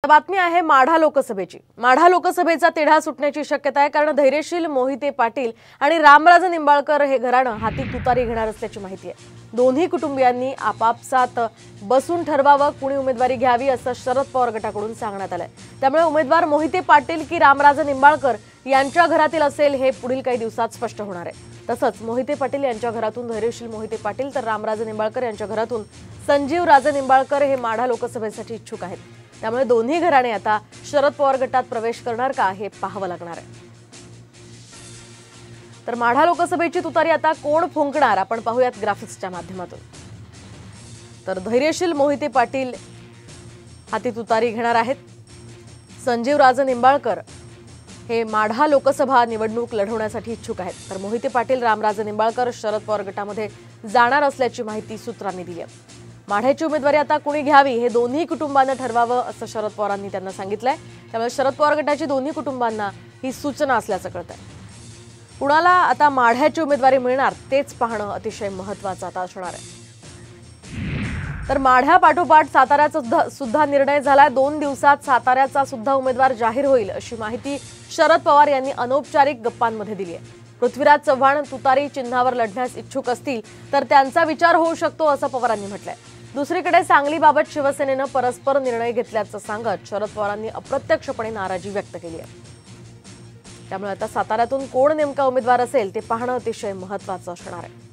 बातमी आहे माढा लोकसभेची। माढा लोकसभेचा तिढा सुटण्याची शक्यता आहे, कारण धैर्यशील मोहिते पाटील आणि रामराजे निंबाळकर हे घराणं हाती तुतारी घेणार असल्याची माहिती आहे। दोन्ही कुटुंबियांनी आपापसात बसून ठरवावं कुणी उमेदवारी घ्यावी असं शरद पवार गटाकडून सांगण्यात आलंय। त्यामुळे उमेदवार मोहिते पाटील की रामराजे निंबाळकर यांच्या घरातील असेल हे पुढील काही दिवसात स्पष्ट होणार आहे। तसंच मोहिते पाटील यांच्या घरातून धैर्यशील मोहिते पाटील तर रामराजे निंबाळकर यांच्या घरातून संजीव राजे निंबाळकर हे माढा लोकसभेसाठी इच्छुक आहेत। त्यामुळे दोन्ही घराणे आता शरद पवार गटात प्रवेश करणार का हे पाहावं लागणार आहे। तर माढा लोकसभेची तुतारी आता कोण फुंकणार आपण पाहूयात ग्राफिक्सच्या माध्यमातून। तर धैर्यशील मोहिते पाटील हाती तुतारी घेणार आहेत। संजीव राजे निंबाळकर हे माढा लोकसभा निवडणूक लढवण्यासाठी इच्छुक आहेत। तर मोहिते पाटील रामराजे निंबाळकर शरद पवार गटामध्ये जाणार असल्याची माहिती सूत्रांनी दिली आहे। माढ्याची उमेदवारी आता कुणी घ्यावी हे दोन्ही कुटुंबांना ठरवावं असं शरद पवारांनी त्यांना सांगितलंय। त्यामुळे शरद पवार गटाची दोन्ही कुटुंबांना ही सूचना असल्याचं कळतंय। कुणाला आता माढ्याची उमेदवारी मिळणार तेच पाहणं अतिशय महत्त्वाचं आता असणार आहे। तर माढ्यापाठोपाठ साताऱ्याचा सुद्धा निर्णय झालाय। 2 दिवसात साताऱ्याचा सुद्धा उमेदवार जाहीर होईल अशी माहिती शरद पवार यांनी अनौपचारिक गप्पांमध्ये दिली आहे। पृथ्वीराज चव्हाण तुतारी चिन्हावर लढण्यास इच्छुक असतील तर त्यांचा विचार होऊ शकतो असं पवारांनी म्हटलंय। दुसरीकडे सांगलीबाबत शिवसेनेनं परस्पर निर्णय घेतल्याचं सांगत शरद पवारांनी अप्रत्यक्षपणे नाराजी व्यक्त केली आहे। त्यामुळे आता साताऱ्यातून कोण नेमका उमेदवार असेल ते पाहणं अतिशय महत्त्वाचं असणार आहे।